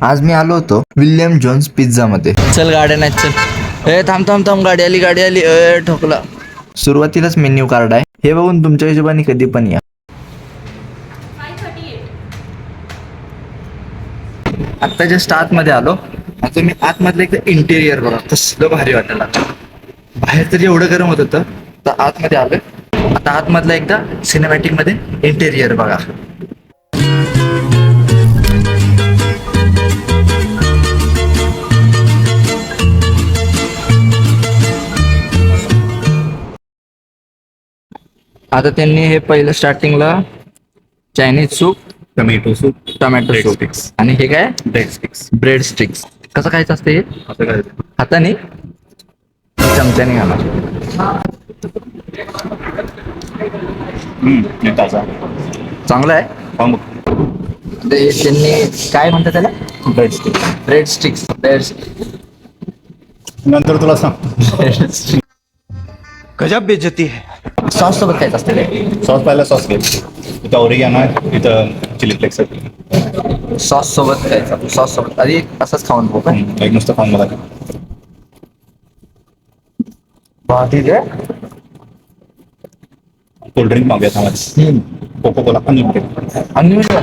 आज मी आलो होतो विल्यम जोन्स पिझ्झा मध्ये. चल गाड्या नाही चल. थांब थांब थांब, गाडी आली. ठोकला. सुरुवातीलाच मेन्यू कार्ड आहे, हे बघून तुमच्या हिशोबाने कधी पण या. आता जस्ट आतमध्ये आलो. आता मी आतमधलं एकदा इंटेरियर बघा कसलं भारी वाटायला. बाहेर तरी एवढं गरम होत होतं, तर आतमध्ये आलोय. आता आतमधलं एकदा सिनेमॅटिक मध्ये इंटेरियर बघा. आता त्यांनी हे पहिलं स्टार्टिंगला Chinese soup, tomato soup, tomato soup sticks, आणि हे काय ब्रेड स्टिक्स. Bread sticks. कसं खायचं असतं हे? असं करायचं. हाताने चमच्याने घाला. ताजा चांगलं आहे. पाव. ते त्यांनी काय म्हणतात त्याला? Bread sticks. Bread sticks. नंतर तुला सांग. गजब बेइज्जती है. सॉस सोबत खायचं असतं काय? सॉस पाहिला, सॉस घे. इथं ओरिगॅनो आहे, इथं चिली फ्लेक्स आहे. सॉस सोबत खायचं. सॉस सोबत आधी असंच खाऊन बघू काय? एक नुसतं खाऊन मला. ठीक आहे. कोल्ड्रिंक मागूया थांबा. Coca Cola unlimited. Unlimited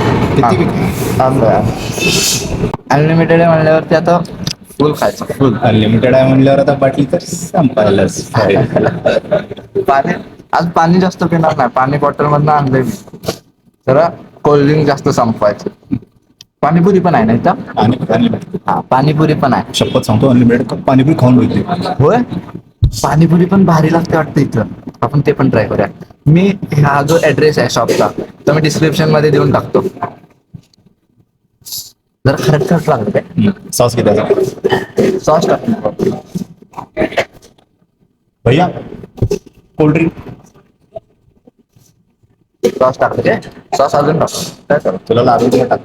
unlimited आहे म्हणल्यावरती आता फुल खायचं. फुल अनलिमिटेड आहे म्हणल्यावर आता बाटली तर संपायलाच. पाणी आज पाणी जास्त पिणार नाही. पाणी बॉटल मधनं आणलंय मी. जरा कोल्ड्रिंक जास्त संपवायचं. पाणीपुरी पण आहे ना इथं? अनलिमिटेड. हा, पाणीपुरी पण आहे. शपथ सांगतो, अनलिमिटेड पाणीपुरी खाऊन बघितली. होय, पाणीपुरी पण भारी लागते वाटतं इथं. आपण ते पण ट्राय करूया. मी हा जो ऍड्रेस आहे शॉपचा तो मी डिस्क्रिप्शन मध्ये देऊन टाकतो. जरा खरंच लागत आहे. सॉस घेता सॉस टाकतो भैया. कोल्ड्रिंक. सॉस टाकतो काय? सॉस अजून टाकतो. काय करू? तुला लागू दे टाक.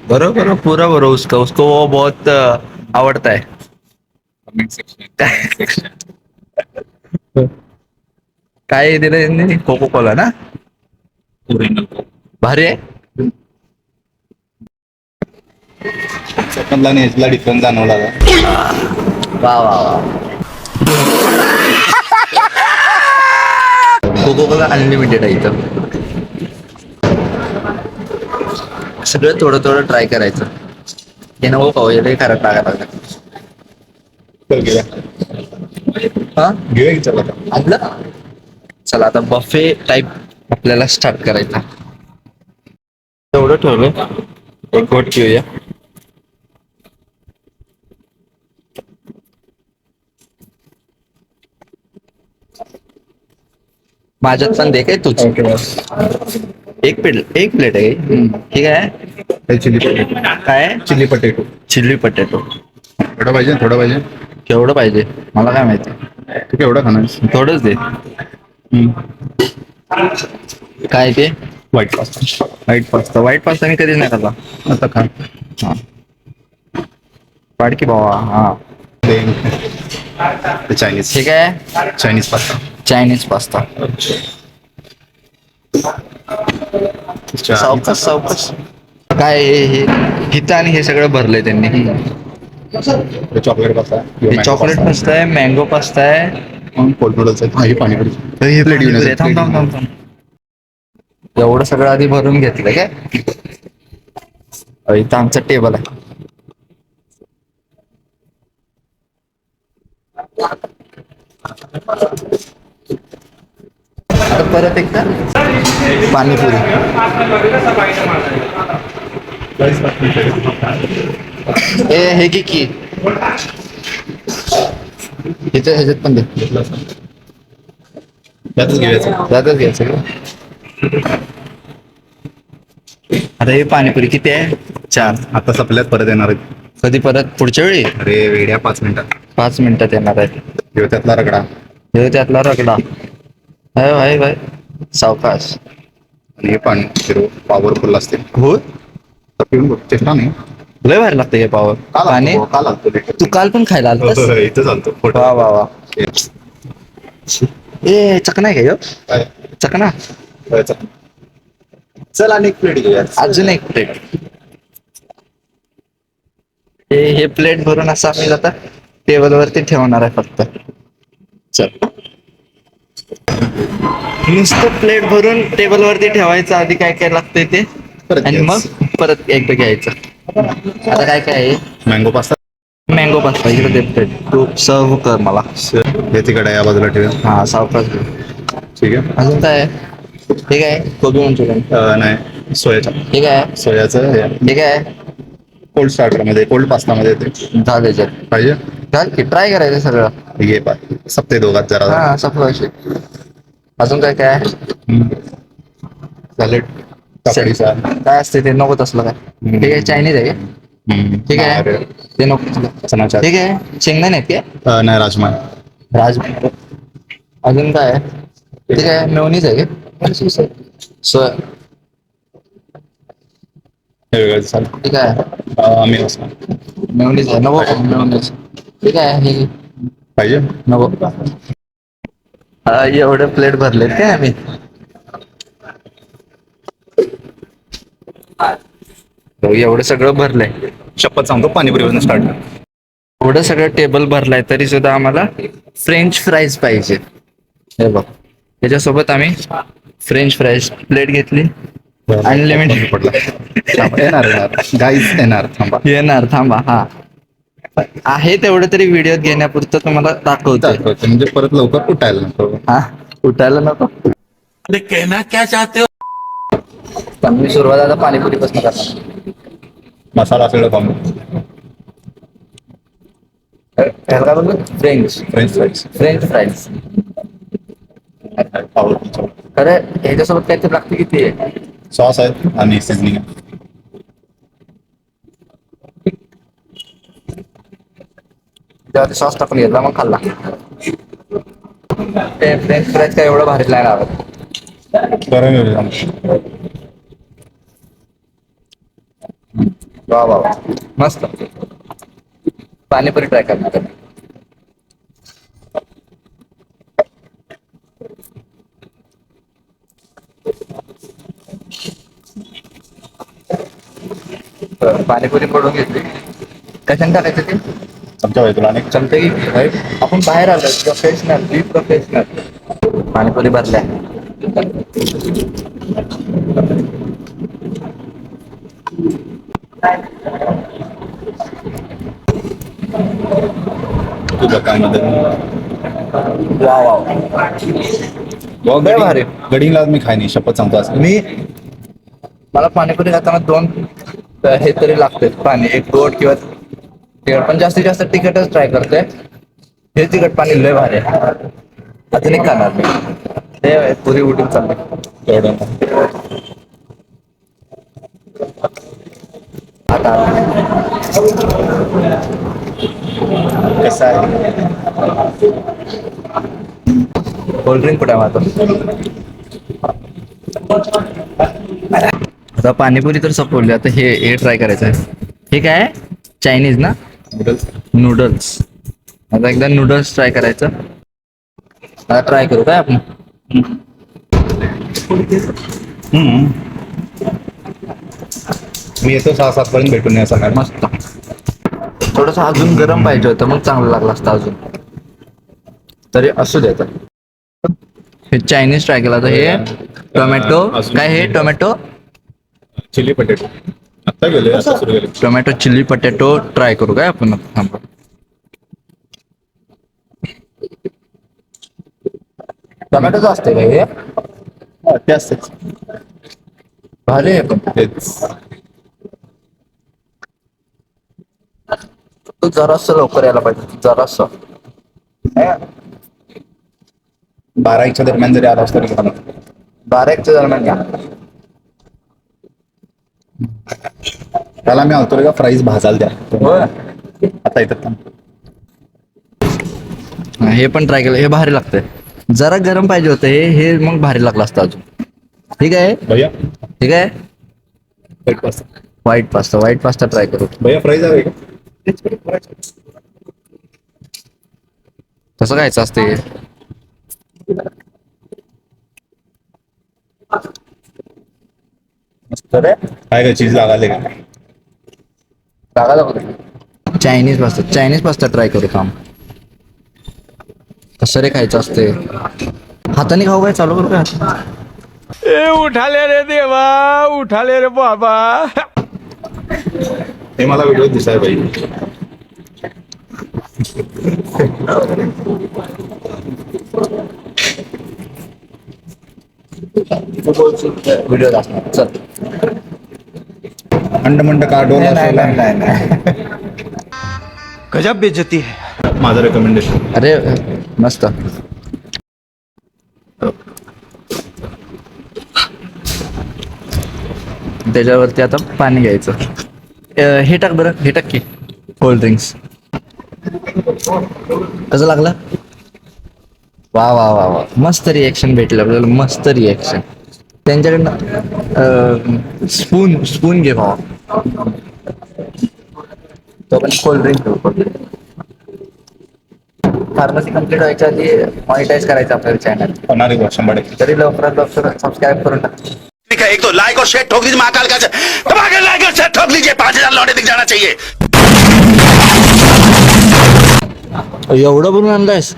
बरोबर, पूरा बरो उसको उसको वो बहुत आवडता है. काय दिलं कोको कोला ना? भारी आहे. सेकंडला आणि ह्याला डिफरन्स जाणवला का? वा वा वा. कोको कोला अनलिमिटेड आहे इथं. सगळं थोडं थोडं ट्राय करायचं. हे नको खाऊ, हे खरंच लागायला लागलं. चल घेऊया. हा, घेऊया की चल आता. आणलं. चला आता बफे टाईप आपल्याला स्टार्ट करायचा. एवढं ठेवलं, एक घोट घेऊया. माझ्यात पण दे काय तुझ. एक प्लेट आहे. ठीक आहे. Chilli potato. काय? Chilli potato. Chilli potato. थोडं पाहिजे, थोडं पाहिजे. केवढं पाहिजे मला काय माहिती. तू केवढं खाणार? थोडंच दे. काय ते? White pasta. व्हाईट पास्ता मी कधीच नाही खाल्ला. आता खा. हा, वाडकी भावा. हा, ते चायनीज. ठीक आहे. Chinese pasta. Chinese pasta. सावकाश. काय हे हिथं आणि हे सगळं भरलंय त्यांनी. Chocolate pasta. हे चॉकलेट पास्ता आहे, मँगो पास्ता आहे, कोल्ड नूडल्स आहे. ही पाणीपुरी. हे प्लेट घेऊन ये. थांब. एवढं सगळं आधी भरून घेतलं काय? इथं आमचं टेबल आहे. आता परत एकदा पाणीपुरी. हे की ह्याच्यात पण दे. त्यातच घेऊया. त्यातच घ्यायचं का? आता हे पाणीपुरी किती आहे? 4. आता संपल्यात परत येणार आहेत. कधी परत? पुढच्या वेळी? अरे वेड्या 5 मिनिटात. 5 मिनिटात येणार आहे. घेऊ त्यातला रगडा. हे त्यातला रगडा. भाई सावकाश. आणि हे पाणी पॉवरफुल असते. हो, तर पिऊन बघ. चेष्टा नाही. लय भारी लागतं हे पाव आणि का लागतो तू काल पण खायला आलतास इथं चालतो फोटो वा वा वा ए चकना आहे का ह्यो? चकना चल आणि एक प्लेट घेऊया अजून एक प्लेट हे प्लेट भरून असं आम्ही आता टेबल वरती ठेवणार आहे फक्त चल नुसतं प्लेट भरून टेबल वरती ठेवायचं आधी काय काय लागतंय ते परत आणि मग घ्यायचं. परत एकदा घ्यायचं आता काय काय आहे मँगो पास्ता मँगो पास्ता इकडे दे प्लेट तू सर्व कर मला हे तिकडे या बाजूला ठेवूया हा सावकाश ठीक आहे अजून काय आहे ठीक आहे कोबी मंचुरियन नाही सोयाचा ठीक आहे सोयाचं हे ठीक आहे कोल्ड स्टार्टर मध्ये कोल्ड पास्ता मध्ये येते दहा द्यायच्यात पाहिजे घाल की ट्राय करायचं सगळं ये पा सप्ते दोघात जरा हा सफल अजून काय काय सॅलेड काकडीचा काय असते ते नको तसलं काय ठीक आहे चायनीज आहे का? ठीक आहे ते नको तसलं. चणाच्या ठीक आहे शेंगदाणे आहेत का नाही राजमा राज अजून काय आहे? ठीक आहे मेवनीच आहे का सोय हे वेगळं चालेल ठीक आहे आम्ही असं मेवनीच आहे नको मेवनीच ठीक आहे हे पाहिजे नको एवढे प्लेट भरलेत काय आम्ही एवढं सगळं भरलंय शपथ सांगतो पाणीपुरीपासून स्टार्ट एवढं सगळं टेबल भरलाय तरी सुद्धा आम्हाला फ्रेंच फ्राईज पाहिजे हे बघ त्याच्यासोबत आम्ही फ्रेंच फ्राईज प्लेट घेतली अनलिमिटेड पडला येणार गाईज येणार थांबा येणार थांबा हा आहे तेवढं तरी व्हिडिओ घेण्यापुरतं तुम्हाला दाखवतोय म्हणजे परत लवकर उठायला नको हा उठायला नको कहना क्या चाहते हो मी सुरुवात आता पाणीपुरीपासून करणार मसाला सगळं कमी त्याला काय बोलतो French French fries French fries आवडतो खरं ह्याच्यासोबत काहीतरी लागते किती आहे सॉस आहे आणि सिझनिंग आहे तेव्हा सॉस टाकून घेतला मग खाल्ला ते फ्रेंच फ्राईज काय एवढं भारी नाही लागत गरम येऊ दे. वा वा वा. मस्त पाणीपुरी ट्राय करणार पाणीपुरी पडून घेतली कशाने टाकायचं ते आमच्या वेळी तुला अनेक चलते की भाई आपण बाहेर आलो प्रोफेशनल बी प्रोफेशनल पाणीपुरी भरल्या तुझं काय मदत वा वा लय भारी. गडिंगला मी खाय नाही शपथ सांगतो असं मी मला पाणीपुरी खाताना दोन हे तरी लागते पाणी एक गोड किंवा तिखट पण जास्तीत जास्त तिखटच ट्राय करते हे तिखट पाणी लय भारी आहे अजून एक खाणार मी ते पुरी उठून चालले तेवढं आता कसं आहे कोल्ड्रिंक कुठे आहे आता पाणीपुरी तर संपवली आता हे ट्राय करायचं आहे हे काय आहे चायनीज ना नूडल्स नूडल्स आता एकदा नूडल्स ट्राय करायचं आता ट्राय करू काय आपण मी येतो 6-7 पर्यंत भेटून या सगळ्यांना मस्त थोडस अजून गरम पाहिजे होतं मग चांगलं लागलं असतं अजून तरी असू दे तर हे चायनीज ट्राय केला तर हे टोमॅटो काय हे टोमॅटो चिली पटेटो आता गेले आता सुरू केले टोमॅटो चिली पटॅटो ट्राय करू काय आपण थांबा टोमॅटोच असते का हे ते असतेच भारी आहे पण तेच तू जरासं लवकर यायला पाहिजे जरासं 12-1च्या दरम्यान जरी आला असता तरी मला 12-1च्या दरम्यान या त्याला मी आलतो रे का फ्राईज भाजाल द्या होय आता येतात थांब. हे पण ट्राय केलं हे भारी लागतंय जरा गरम पाहिजे होतं हे मग भारी लागलं असतं अजून ठीक आहे भैया ठीक आहे भेट पास्ता व्हाईट पास्ता ट्राय करू. भैया फ्राईज हवे का? कसं खायचं असते? मस्त रे. काय का चीज लागाले का? चायनीज पास्ता ट्राय करू काम. कसं रे खायचं असते? हाताने खाऊ काय चालू करू काय? उठा ले रे देवा, उठा ले रे बाबा. हे मला व्हिडिओ दिसाय पाहिजे. व्हिडिओ दाखव चल. अंड का डोल नाही. गजब बेइज्जती है. माझं रेकमेंडेशन. अरे मस्त. त्याच्यावरती आता पाणी घ्यायचं. हे टाक बरं, हे टाक की कोल्ड ड्रिंक्स. कसं लागलं? वा वा वा वा, मस्त रिएक्शन भेटलं आपल्याला, मस्त रिएक्शन. त्यांच्याकडनं स्पून घे भावा. तो पण कोल्ड ड्रिंक. फार्मसी कम्प्लीट व्हायच्या आधी मॉनिटाईज करायचं आपल्याला चॅनल. होणार आहे 100%. तरी लवकरात लवकर सबस्क्राईब करून टाक. ठीक है, एक तो लाइक और शेयर ठोक दीजिए महाकाल का धमाके, लाइक और शेयर ठोक लीजिए, 5,000 लौटे दिख जाना चाहिए. एवढं बनवून आणलंयस?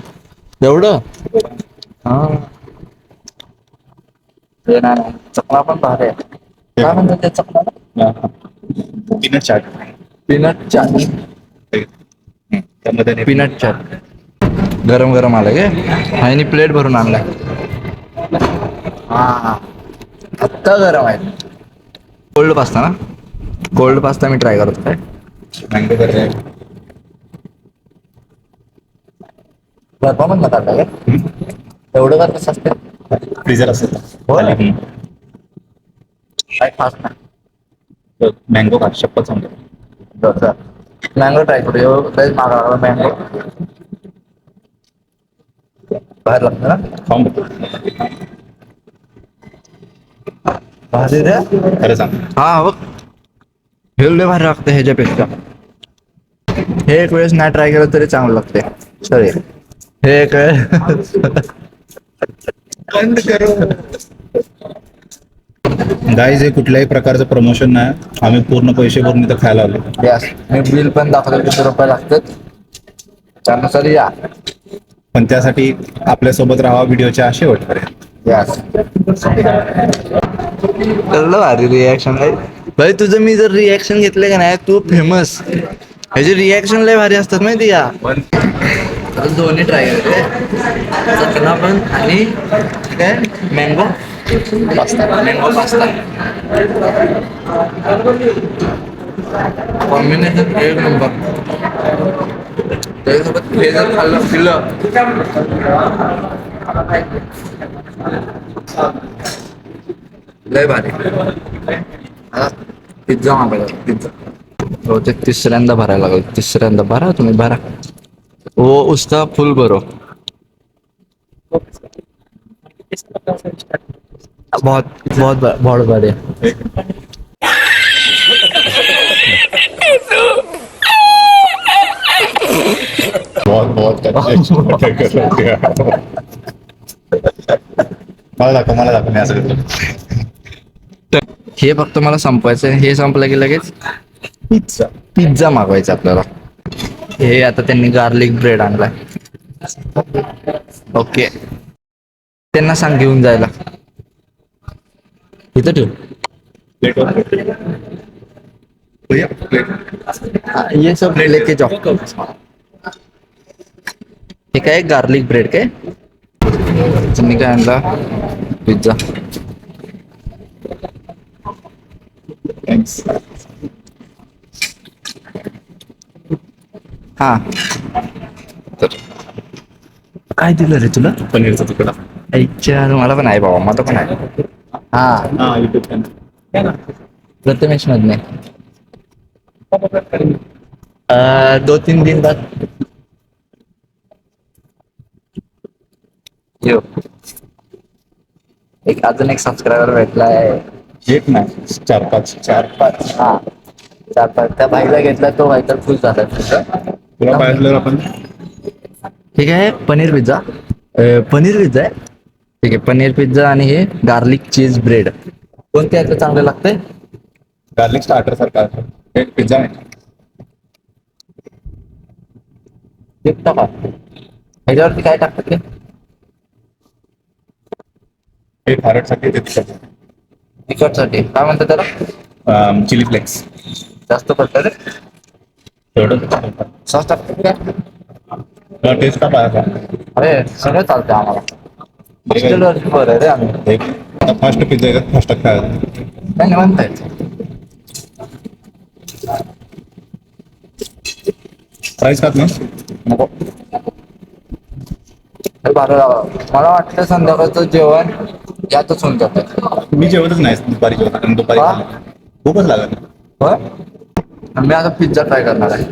एवढं? हा. ते नाही, चकला पण भारी आहे. काय म्हणतात त्या चकला? पीनट चाट. पीनट चाट. त्यामध्ये पीनट चाट गरम गरम आलं गे आणि प्लेट भरून आणलाय. हा आत्ता गरम आहे. कोल्ड पास्ता ना? कोल्ड पास्ता मी ट्राय करतो काय. Mango burger. गरबा पण काय एवढं का कसं असते? फ्रीजर असेल हो ना. खाली. काय फास्ट ना. मँगो का शपथ सांगतो. मँगो ट्राय करू. एवढं मागा मँगो बाहेर लागतं ना. खाऊन भारी रे. खरं सांग. हा बघ, हे लय भारी लागतं ह्याच्यापेक्षा. हे एक वेळेस नाही ट्राय केलं तरी चांगलं लागते. सॉरी, हे एक बंद करो. गाईज हे कुठल्याही प्रकारचं प्रमोशन नाही. आम्ही पूर्ण पैसे भरून इथं खायला आलो. यस, मी बिल पण दाखवलं किती रुपये लागतात त्यानुसार या. पण त्यासाठी आपल्यासोबत राहा व्हिडिओच्या शेवटपर्यंत. यस. कळलं भारी रिॲक्शन आहे भाई तुझं. मी जर रिॲक्शन घेतलं का नाही, तू फेमस. ह्याचे रिॲक्शन लय भारी असतात माहिती का. दोन्ही ट्राय करते, चकना पण आणि काय mango pasta. Mango pasta combination एक नंबर. त्याच्यासोबत हे जर खाल्लं पिल्लं लय भारी. पिझ्झा मागवला. पिझ्झा बहुतेक तिसऱ्यांदा भरायला लागलं. तिसऱ्यांदा भरा तुम्ही भरा. वो उसका फुल भरो. बहुत बहुत बहुत बढ़िया. बहुत मला दाखव मी असं करतो. हे फक्त मला संपवायचं आहे. हे संपलं की लगेच पिझ्झा. पिझ्झा मागवायचा आपल्याला. हे आता त्यांनी गार्लिक ब्रेड आणलाय. ओके, त्यांना सांग घेऊन जायला. इथं ठेव. ये सब लेके जाओ. हे काय गार्लिक ब्रेड काय. त्यांनी काय आणला पिझ्झा. हा तर काय दिलं रे तुला? पनीरचा तुकडा. ऐच्या मला पण आहे बाबा, मला पण आहे. हा युट्यूब चॅनल प्रथमेश मधने 2-3 दिन बाद यो. अजून एक सबस्क्रायबर भेटलाय. एक नाही 4-5. 4-5 हा 4-5 त्या भाईला घेतला तो भाई तर खुश झाला तुझं. तुला पाहिजे आपण ठीक आहे पनीर पिझ्झा पनीर पिझ्झा आहे ठीक आहे पनीर पिझ्झा आणि हे गार्लिक चीज ब्रेड कोणते याचं चांगलं लागतंय गार्लिक स्टार्टर सारखा एक पिझ्झा आहे. ते टाका ह्याच्यावरती काय टाकतात ते एक खारटसाठी ते तिखट तिखटसाठी काय म्हणतात त्याला चिली फ्लेक्स जास्त पडतं रे एवढं सॉस टाकतात काय टेस्ट का पाहिजे अरे सगळं चालतं आम्हाला हॉस्टेलवरती बरं आहे रे आम्ही फर्स्ट पिझ्झा फर्स्ट खायला काय नाही म्हणतायत प्राईस खात नाही नको हे बरं मला वाटतं संध्याकाळचं जेवण यातच होऊन जातं मी जेवतच नाही दुपारी जेवत आणि दुपारी का? खाल्लं. खूपच लागत होय मी आता पिझ्झा ट्राय करणार आहे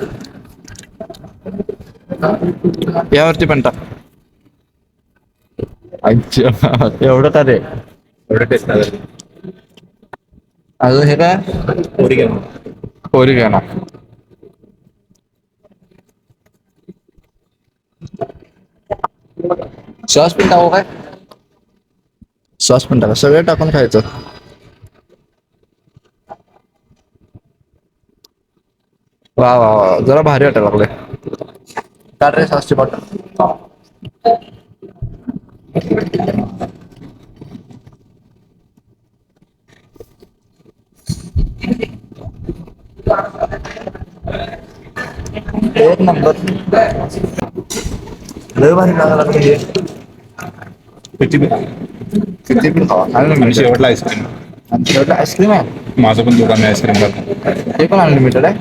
यावरती पण टाक अच्छा एवढं का रे एवढं टेस्ट लागत अजून हे काय ओरिगॅनो ओरिगॅनो सॉस पण टाकू काय सॉस पण टाका सगळं टाकून खायचं वा वा वा जरा भारी वाटायला लागले काढ रे सॉसची बॉटल एक नंबर लय भारी लागायला लागले किती किती पण खावा आणि अनलिमिटेड शेवटला आईस्क्रीम आणि शेवटला आईस्क्रीम आहे माझं पण दुकान आहे आईस्क्रीम करतो ते पण अनलिमिटेड आहे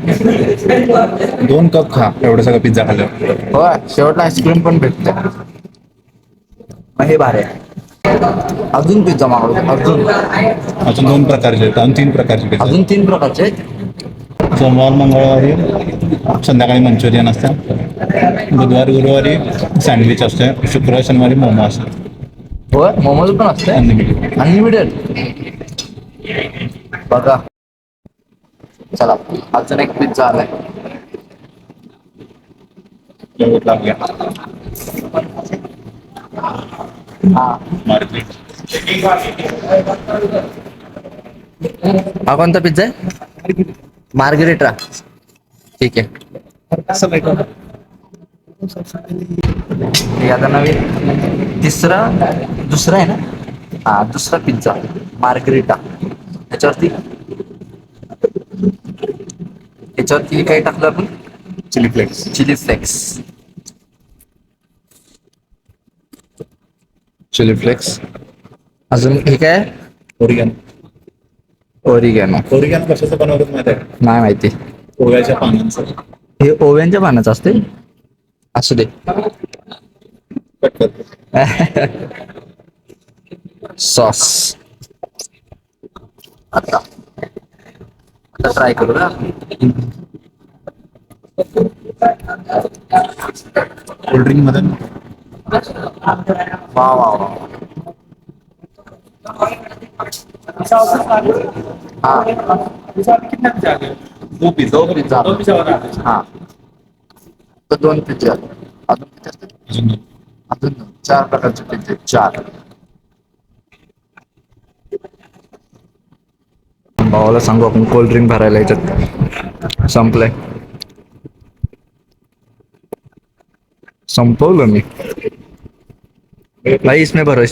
2 कप खा एवढं सगळं पिझ्झा खाल्लं हो शेवटला आईस्क्रीम पण भेटते मग हे भारी आहे अजून पिझ्झा मागवतो अजून 2 प्रकारचे आहेत आणि 3 प्रकारचे पिझ्झा अजून 3 प्रकारचे आहेत सोमवार मंगळवारी संध्याकाळी मंचुरियन असतं बुधवारी गुरुवारी सँडविच असते शुक्रवार शनिवारी मोमो असतं होय मोमोज पण असते अनलिमिटेड अनलिमिटेड बघा चला अजून एक पिझ्झा आलाय लागल्या हा मारुती हा कोणता पिझ्झा आहे मार्गरेटा ठीक आहे हे आता नवीन दुसरा आहे ना हा दुसरा पिझ्झा मार्गरेटा याच्यावरती काय टाकलं आपण chilli flakes chilli flakes chilli flakes अजून हे काय ओरिगॅनो ओरिगॅनो कशाचं बनवतात माहिती आहे नाही माहिती ओव्याच्या पानांचं हे ओव्हनच्या पानाचं असते असू दे कट करतो सॉस आता ट्राय करू ना कोल्ड्रिंक मध्ये वा वा वा हा दो पिझ्झा पिझ्झा हा तर 2 पिझ्झा अजून किती असतात अजून अजून 4 प्रकारचे पिझ्झे 4 भावाला सांगू आपण कोल्ड्रिंक भरायला याच्यात संपलंय संपवलं मी भाई इसमें भरो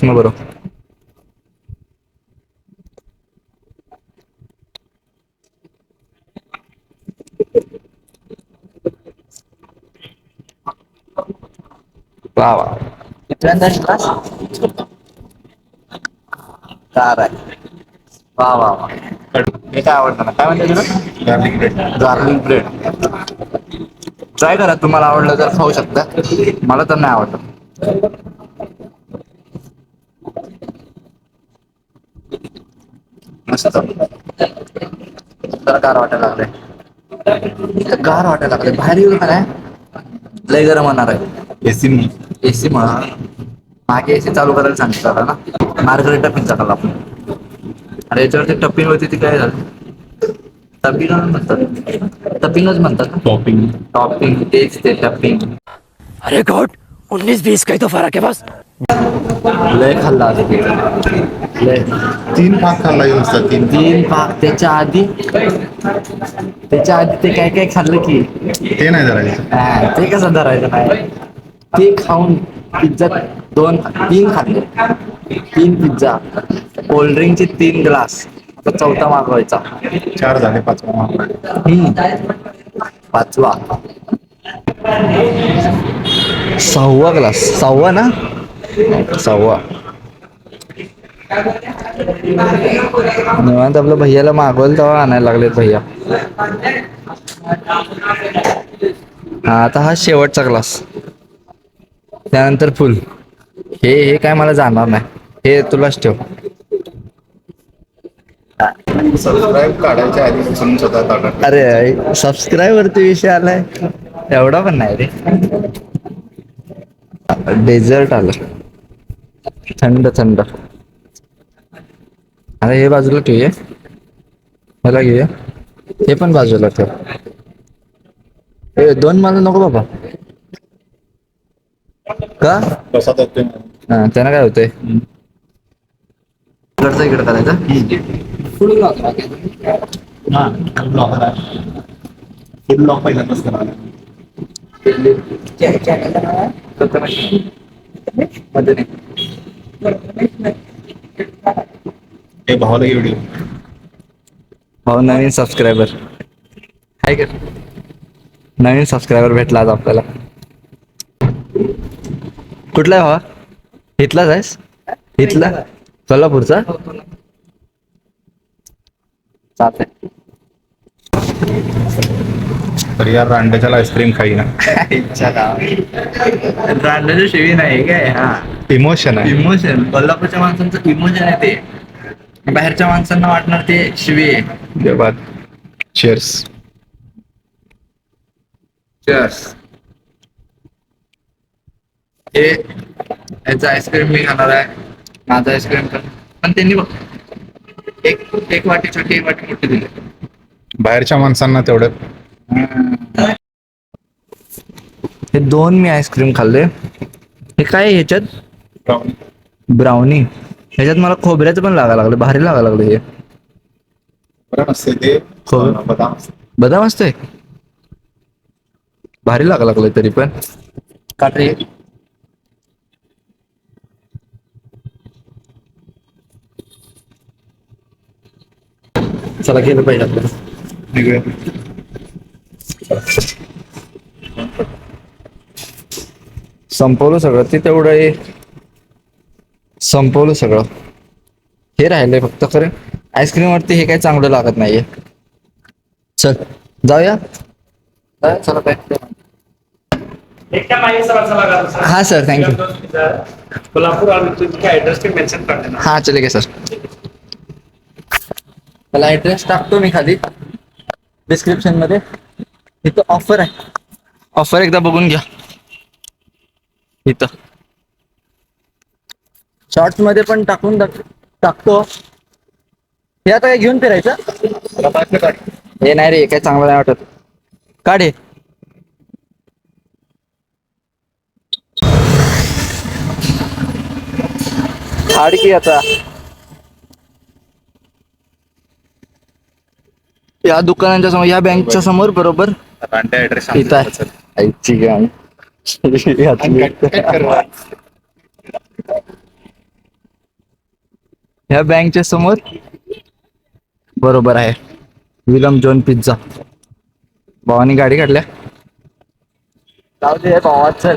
वा वा कितव्यांदा क्लास कार आहे वा वा वा हे काय आवडतं ना काय म्हणते तुला garlic bread garlic bread try करा तुम्हाला आवडलं तर खाऊ शकता मला तर नाही आवडत मस्त जरा गार वाटायला लागले बाहेर येऊ का नाही लय गरम होणार आहे एसी एसी म्हणा मागे एसी चालू करायला सांगितलं ना मार्गरेटा पिझ्झा खाल्ला आपण अरे याच्यावरती टप्पिंग होती ती काय झालं? टप्पिंग म्हणतात, टप्पिंगच म्हणतात. टॉपिंग टॉपिंग तेच ते टप्पिंग. अरे गॉड 19-20 का ही तो फर्क है बस. लय खाल्ला आज. लय 3 भाग खाल्ला नुसता 3 तीन पाक त्याच्या आधी ते काय काय खाल्लं की ते नाही धरायचं. ते कसं धरायचं नाही. ते खाऊन पिझ्झा 3 खाल्ले. 3 पिझ्झा, कोल्ड्रिंकचे 3 ग्लास, आता 4था मागवायचा. 4 झाले 5वा मागवायचा. 5वा 6वा ग्लास, 6वा ना, 6वा. निवांत आपलं भैयाला मागवलं तेव्हा आणायला लागलेत भैया. आता हा शेवटचा क्लास, त्यानंतर फुल. हे काय मला जाणार नाही, हे तुलाच ठेव. सबस्क्राईब काढायच्या आधी स्वतः ताटात. अरे सबस्क्राईब वरती विषय आलाय, एवढा पण नाही रे. डेझर्ट आलं थंड थंड. अरे हे बाजूला ठेवूया, मला घेऊया. हे पण बाजूला ठेव. 2 मला नको बाबा. का? कसा जातोय त्यानं काय होतंय? इकडचं इकडं करायचं. फुल लॉक पहिल्यांदाच करायला. मध्ये नाही. हे भावाला व्हिडिओ. भाऊ नवीन सबस्क्रायबर हाय का? नवीन सबस्क्रायबर भेटला आज आपल्याला. कुठला आहे भावा? इथलाच आहेस? इथला कोल्हापूरचा? चालतंय. तर या रांड्याच्या आईस्क्रीम खाईना. इच्छा का? रांडाची शिवी नाही काय. हा, इमोशन आहे. इमोशन. कोल्हापूरच्या माणसांचं इमोशन आहे ते. बाहेरच्या माणसांना वाटणार ते शिवी आहे. चीयर्स. चीयर्स. हे याचा आईस्क्रीम मी खाणार आहे, माझा आईस्क्रीम पण त्यांनी बघ एक वाटी छोटी, एक वाटी मोठी दिली. बाहेरच्या माणसांना तेवढं. हे 2 मी आईस्क्रीम खाल्ले. हे काय आहे ह्याच्यात? ब्राउनी. ह्याच्यात मला खोबऱ्याचं पण लागायला लागलं, भारी लागायला लागलं. हे बरं नसते ते बदाम. बदाम असतंय, भारी लागायला लागलं तरी पण. काटे चला गेलं पाहिजे आपल्याला. संपवलं सगळं ते तेवढं आहे. संपवलं सगळं. हे राहिलंय फक्त. खरं आईस्क्रीम वरती हे काही चांगलं लागत नाहीये. चल जाऊया. चला काय. हाँ सर, थैंक यू. कोल्हापुर और तुमका एड्रेस पे मेंशन कर देना. हाँ चलेगा सर. मला ऍड्रेस टाकतो मी खाली डिस्क्रिप्शन मध्ये. इथं ऑफर आहे, ऑफर एकदा बघून घ्या. इथं शॉर्ट्स मध्ये पण टाकतो. हे आता काय घेऊन फिरायचं? हे नाही रे, काय चांगलं नाही वाटत. काढे. हाड की आता या दुकानांच्या समोर, या बँकच्या समोर बरोबर रांड्या ऍड्रेस इथं आहे. आईची गाय. ह्या बँकच्या समोर बरोबर आहे विलम जोन पिझ्झा. भावानी गाडी काढल्या. जाऊ दे भावाचं.